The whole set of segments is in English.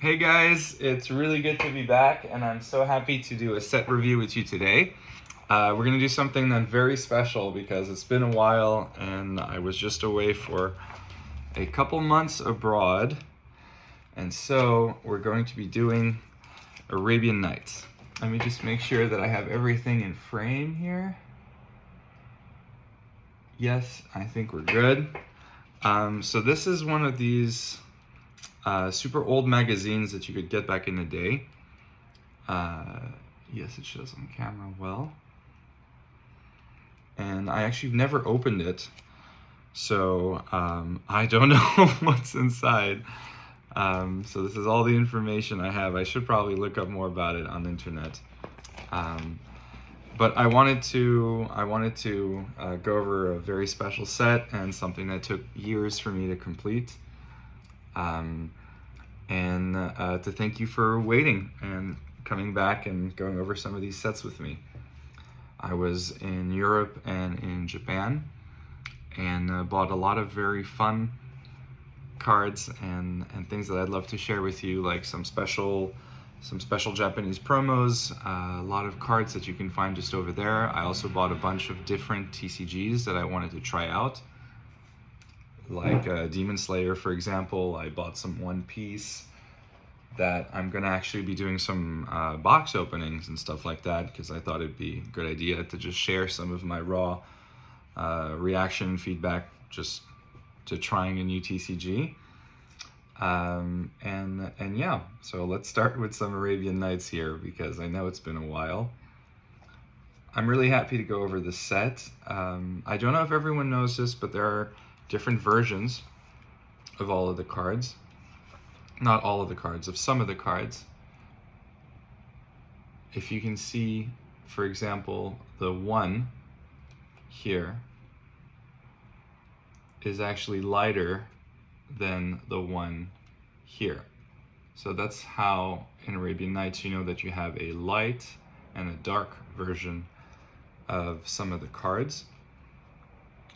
Hey guys, it's really good to be back, and I'm so happy to do a set review with you today. We're going to do something that's very special because it's been a while and I was just away for a couple months abroad, and so we're going to be doing Arabian Nights. Let me just make sure that I have everything in frame here. Yes, I think we're good. So this is one of these super old magazines that you could get back in the day. Yes, it shows on camera well. And I actually never opened it, so I don't know what's inside. So this is all the information I have. I should probably look up more about it on the internet. But I wanted to go over a very special set and something that took years for me to complete. And to thank you for waiting and coming back and going over some of these sets with me. I was in Europe and in Japan and bought a lot of very fun cards and things that I'd love to share with you, like some special Japanese promos, a lot of cards that you can find just over there. I also bought a bunch of different TCGs that I wanted to try out, like Demon Slayer, for example. I bought some One Piece that I'm going to actually be doing some box openings and stuff like that, because I thought it'd be a good idea to just share some of my raw reaction feedback just to trying a new TCG. And yeah, so let's start with some Arabian Nights here, because I know it's been a while. I'm really happy to go over the set. I don't know if everyone knows this, but there are different versions of all of the cards. Not all of the cards, of some of the cards. If you can see, for example, the one here is actually lighter than the one here. So that's how in Arabian Nights you know that you have a light and a dark version of some of the cards.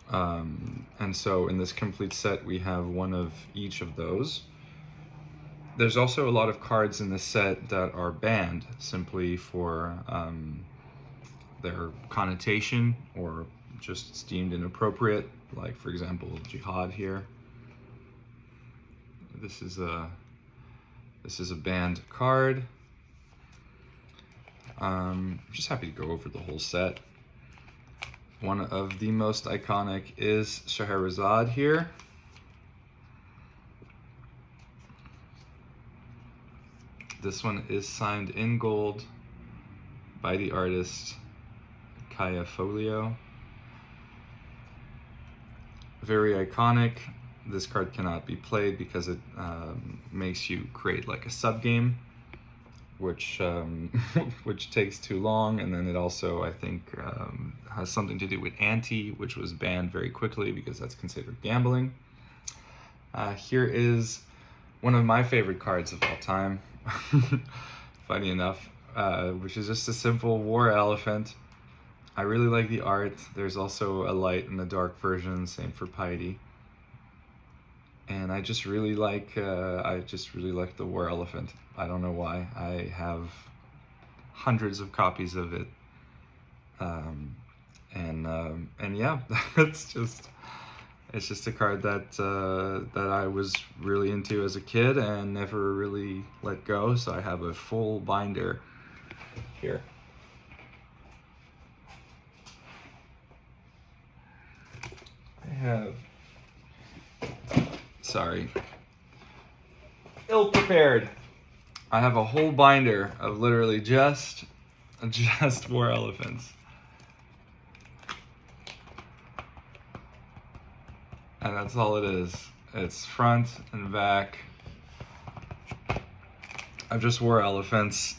And so in this complete set we have one of each of those. There's also a lot of cards in the set that are banned simply for their connotation or just deemed inappropriate, like for example Jihad here. This is a banned card. I'm just happy to go over the whole set. One of the most iconic is Scheherazade here. This one is signed in gold by the artist Kaya Folio. Very iconic. This card cannot be played because it makes you create like a sub-game, which takes too long, and then it also, I think, has something to do with ante, which was banned very quickly because that's considered gambling. Here is one of my favorite cards of all time, funny enough, which is just a simple war elephant. I really like the art. There's also a light and a dark version, same for Piety. And I just really like the war elephant. I don't know why. I have hundreds of copies of it. And yeah, it's just a card that I was really into as a kid and never really let go. So I have a full binder here. I have, sorry, ill-prepared. I have a whole binder of literally just war elephants. And that's all it is. It's front and back of just war elephants,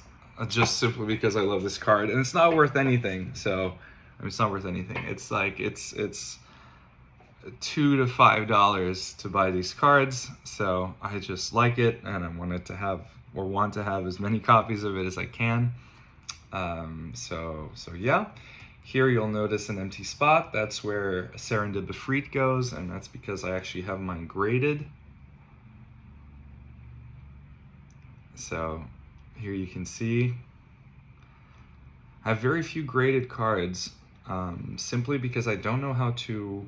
just simply because I love this card. And it's not worth anything. So, I mean, it's not worth anything. It's like, it's $2 to $5 to buy these cards. So I just like it, and I want to have as many copies of it as I can. So yeah. Here you'll notice an empty spot. That's where Serendib Befreet goes, and that's because I actually have mine graded. So here you can see I have very few graded cards, simply because I don't know how to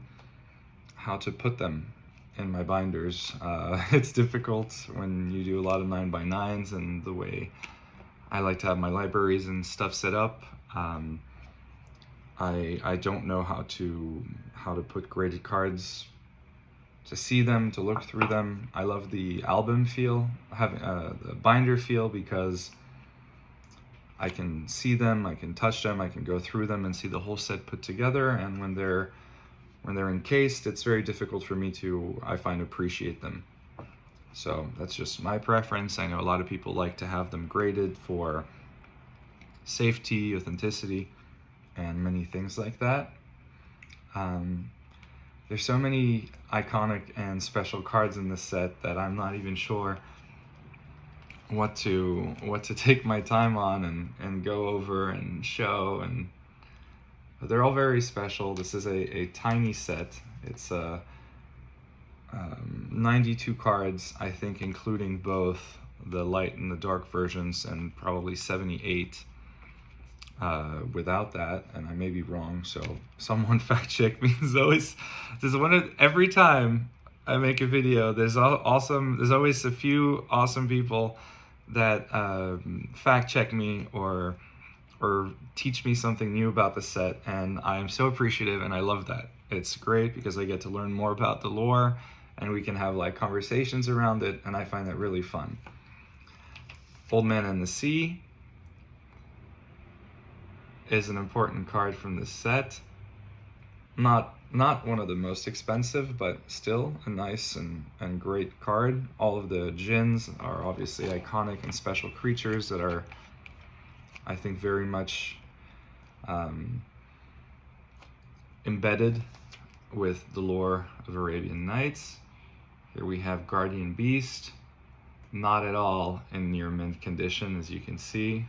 put them in my binders. It's difficult when you do a lot of 9x9s, and the way I like to have my libraries and stuff set up. I don't know how to put graded cards, to see them, to look through them. I love the album feel, having the binder feel, because I can see them, I can touch them, I can go through them and see the whole set put together. And when they're encased, it's very difficult for me to, I find, appreciate them. So that's just my preference. I know a lot of people like to have them graded for safety, authenticity, and many things like that. There's so many iconic and special cards in this set that I'm not even sure what to take my time on and go over and show, but they're all very special. This is a tiny set. It's 92 cards, I think, including both the light and the dark versions, and probably 78 without that, and I may be wrong, so someone fact check me. Every time I make a video, there's always a few awesome people that fact check me or teach me something new about the set, and I'm so appreciative, and I love that. It's great because I get to learn more about the lore, and we can have like conversations around it, and I find that really fun. Old Man and the Sea is an important card from the set. Not one of the most expensive, but still a nice and great card. All of the djinns are obviously iconic and special creatures that are, I think, very much embedded with the lore of Arabian Nights. Here we have Guardian Beast, not at all in near mint condition, as you can see.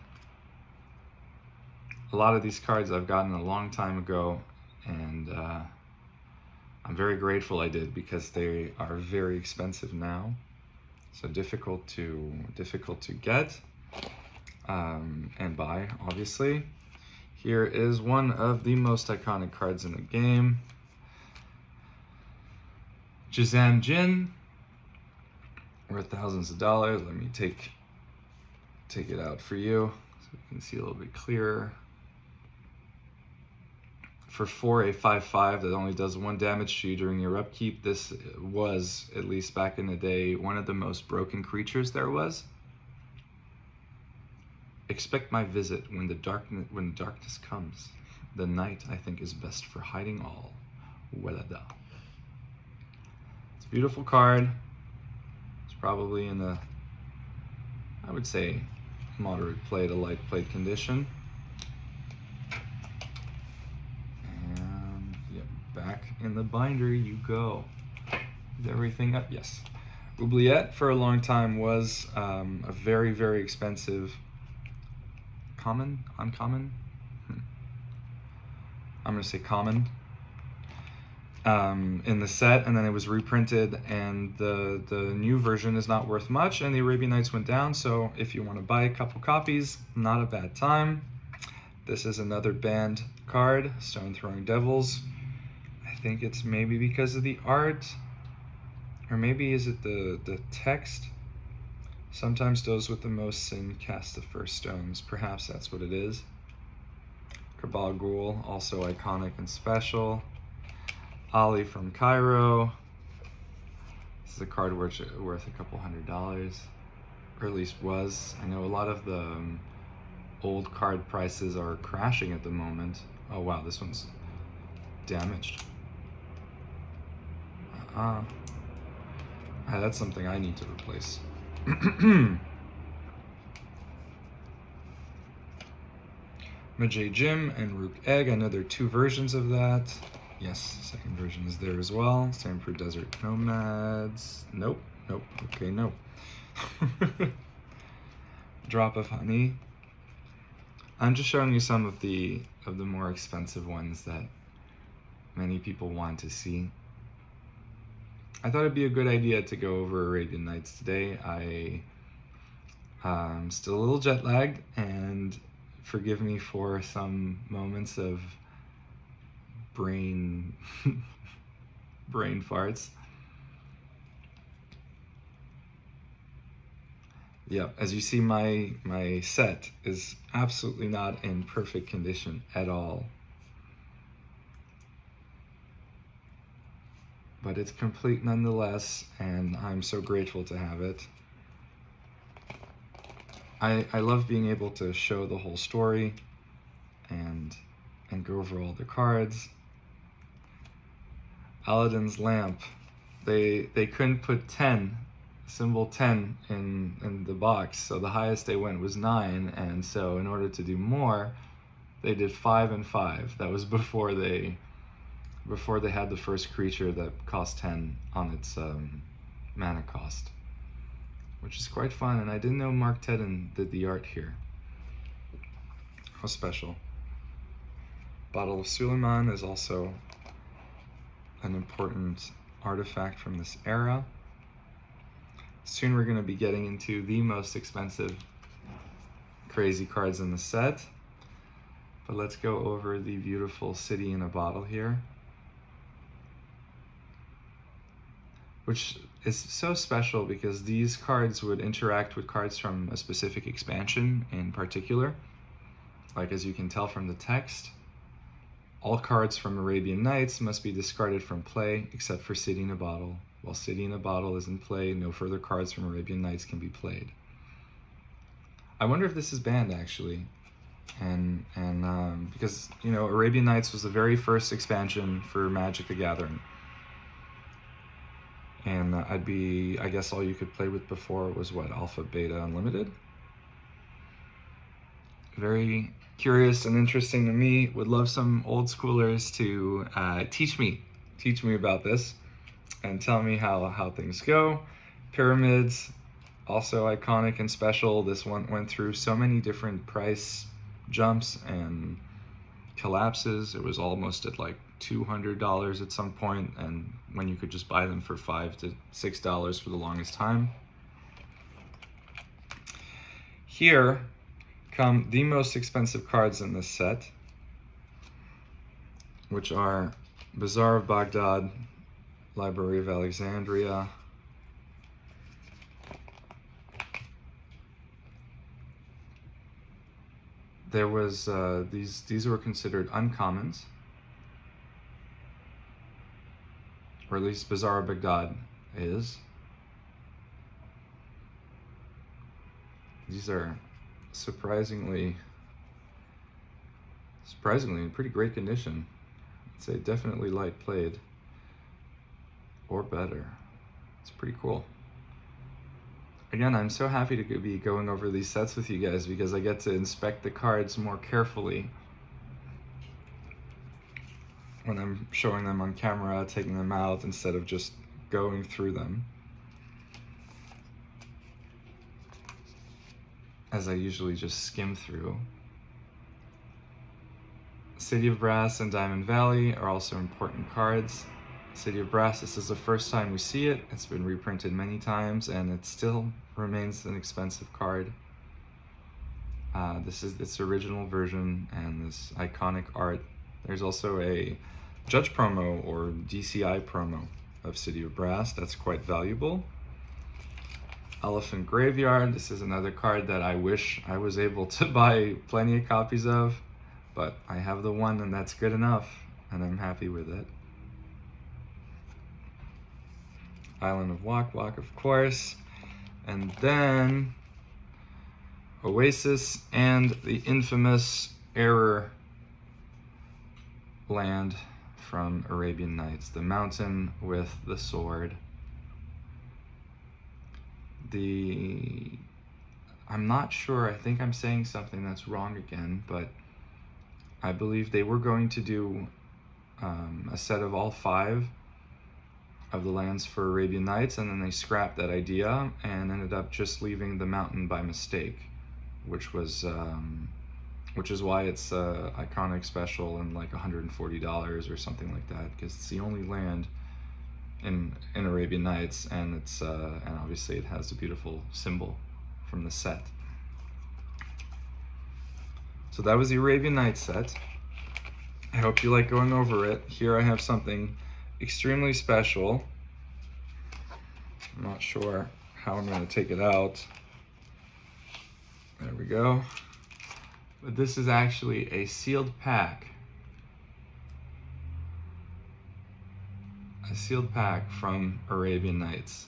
A lot of these cards I've gotten a long time ago, and I'm very grateful I did, because they are very expensive now, so difficult to get and buy, obviously. Here is one of the most iconic cards in the game, Jazam Djinn, worth thousands of dollars. Let me take it out for you so you can see a little bit clearer. For a 5/5 that only does 1 damage to you during your upkeep, this was, at least back in the day, one of the most broken creatures there was. Expect my visit when darkness comes. The night, I think, is best for hiding all. Welada. It's a beautiful card. It's probably in a, I would say, moderate play to light played condition. Back in the binder you go. Is everything up? Yes. Oubliette for a long time was a very, very expensive uncommon? I'm going to say common in the set, and then it was reprinted, and the new version is not worth much, and the Arabian Nights went down, so if you want to buy a couple copies, not a bad time. This is another banned card, Stone Throwing Devils. I think it's maybe because of the art, or maybe is it the text? Sometimes those with the most sin cast the first stones. Perhaps that's what it is. Cabal Ghoul, also iconic and special. Ali from Cairo. This is a card worth a couple $100, or at least was. I know a lot of the old card prices are crashing at the moment. Oh wow, this one's damaged. That's something I need to replace. Majay Jim and Rook Egg. I know there are 2 versions of that. Yes, second version is there as well. Same for Desert Nomads. Nope. Okay, no. Drop of Honey. I'm just showing you some of the more expensive ones that many people want to see. I thought it'd be a good idea to go over Arabian Nights today. I'm still a little jet lagged, and forgive me for some moments of brain brain farts. Yeah, as you see, my set is absolutely not in perfect condition at all. But it's complete nonetheless, and I'm so grateful to have it. I love being able to show the whole story and go over all the cards. Aladdin's lamp. They couldn't put 10, symbol 10 in the box, so the highest they went was 9, and so in order to do more, they did 5 and 5. That was before they had the first creature that cost 10 on its mana cost, which is quite fun. And I didn't know Mark Tedden did the art here. How special. Bottle of Suleiman is also an important artifact from this era. Soon we're going to be getting into the most expensive crazy cards in the set, but let's go over the beautiful City in a Bottle here, which is so special because these cards would interact with cards from a specific expansion in particular. Like, as you can tell from the text, all cards from Arabian Nights must be discarded from play except for City in a Bottle. While City in a Bottle is in play, no further cards from Arabian Nights can be played. I wonder if this is banned, actually. And because, you know, Arabian Nights was the very first expansion for Magic the Gathering. And I guess all you could play with before was what, Alpha, Beta, Unlimited? Very curious and interesting to me. Would love some old schoolers to teach me about this and tell me how things go. Pyramids, also iconic and special. This one went through so many different price jumps and collapses. It was almost at like $200 at some point, and when you could just buy them for $5 to $6 for the longest time. Here come the most expensive cards in this set, which are Bazaar of Baghdad, Library of Alexandria, there was these were considered uncommons, or at least Bazaar of Baghdad is. These are surprisingly in pretty great condition. I'd say definitely light played or better. It's pretty cool. Again, I'm so happy to be going over these sets with you guys because I get to inspect the cards more carefully when I'm showing them on camera, taking them out instead of just going through them, as I usually just skim through. City of Brass and Diamond Valley are also important cards. City of Brass, this is the first time we see it. It's been reprinted many times and it still remains an expensive card. This is its original version and this iconic art. There's also a Judge promo or DCI promo of City of Brass that's quite valuable. Elephant Graveyard, this is another card that I wish I was able to buy plenty of copies of, but I have the one and that's good enough and I'm happy with it. Island of Wak Wak, of course, and then Oasis and the infamous Error land from Arabian Nights, the mountain with the sword. I'm not sure, I think I'm saying something that's wrong again, but I believe they were going to do a set of all 5 of the lands for Arabian Nights, and then they scrapped that idea and ended up just leaving the mountain by mistake, which is why it's iconic special and like $140 or something like that, because it's the only land in Arabian Nights, and it's and obviously it has a beautiful symbol from the set. So that was the Arabian Nights set. I hope you like going over it. Here I have something extremely special. I'm not sure how I'm going to take it out. There we go. But this is actually a sealed pack. A sealed pack from Arabian Nights.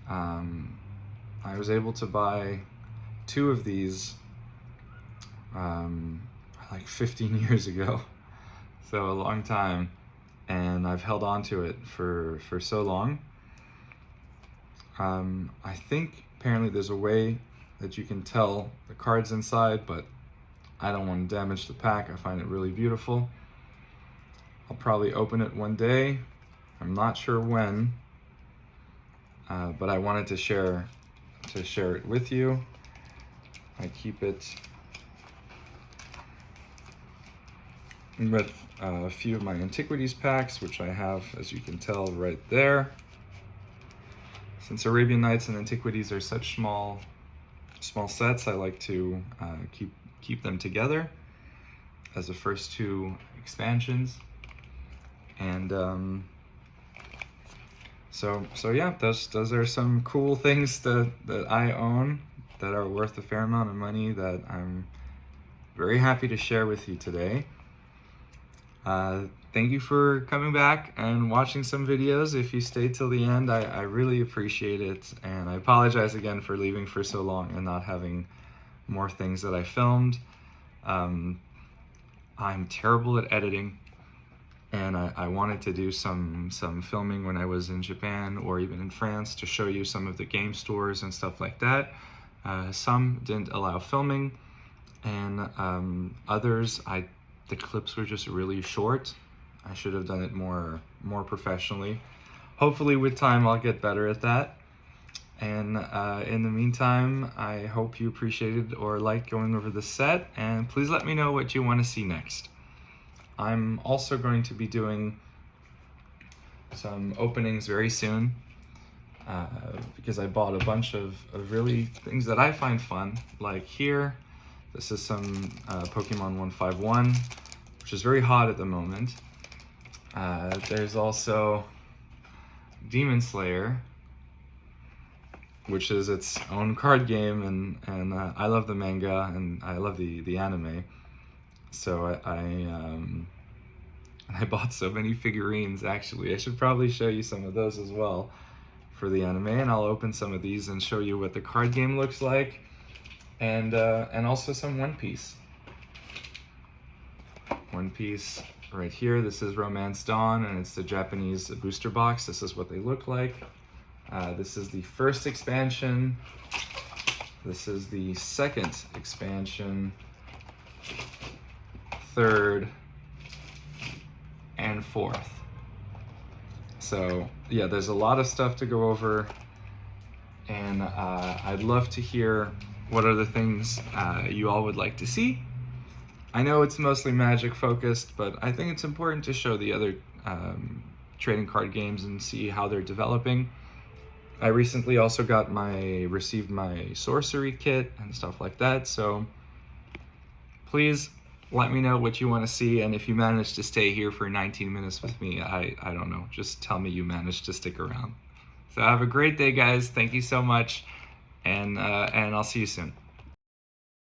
I was able to buy 2 of these like 15 years ago, so a long time, and I've held on to it for so long. I think apparently there's a way that you can tell the cards inside, but I don't want to damage the pack. I find it really beautiful. I'll probably open it one day. I'm not sure when, but I wanted to share it with you. I keep it with a few of my antiquities packs, which I have, as you can tell, right there. Since Arabian Nights and Antiquities are such small sets, I like to keep them together as the first 2 expansions. And so yeah, those are some cool things that I own that are worth a fair amount of money that I'm very happy to share with you today. Thank you for coming back and watching some videos. If you stayed till the end, I really appreciate it, and I apologize again for leaving for so long and not having more things that I filmed. I'm terrible at editing, and I wanted to do some filming when I was in Japan or even in France to show you some of the game stores and stuff like that. Some didn't allow filming, and others, the clips were just really short. I should have done it more professionally. Hopefully with time I'll get better at that. And in the meantime, I hope you appreciated or liked going over the set, and please let me know what you want to see next. I'm also going to be doing some openings very soon, because I bought a bunch of really things that I find fun. Like here, this is some Pokemon 151, which is very hot at the moment. There's also Demon Slayer, which is its own card game, and I love the manga and I love the anime. So I bought so many figurines. Actually, I should probably show you some of those as well for the anime, and I'll open some of these and show you what the card game looks like, and also some One Piece. One Piece right here. This is Romance Dawn, and it's the Japanese booster box. This is what they look like. This is the first expansion. This is the second expansion, third, and fourth. So yeah, there's a lot of stuff to go over, and I'd love to hear what other things you all would like to see. I know it's mostly Magic focused, but I think it's important to show the other trading card games and see how they're developing. I recently also received my sorcery kit and stuff like that, so please let me know what you want to see, and if you manage to stay here for 19 minutes with me, I don't know, just tell me you managed to stick around. So have a great day, guys. Thank you so much, and I'll see you soon.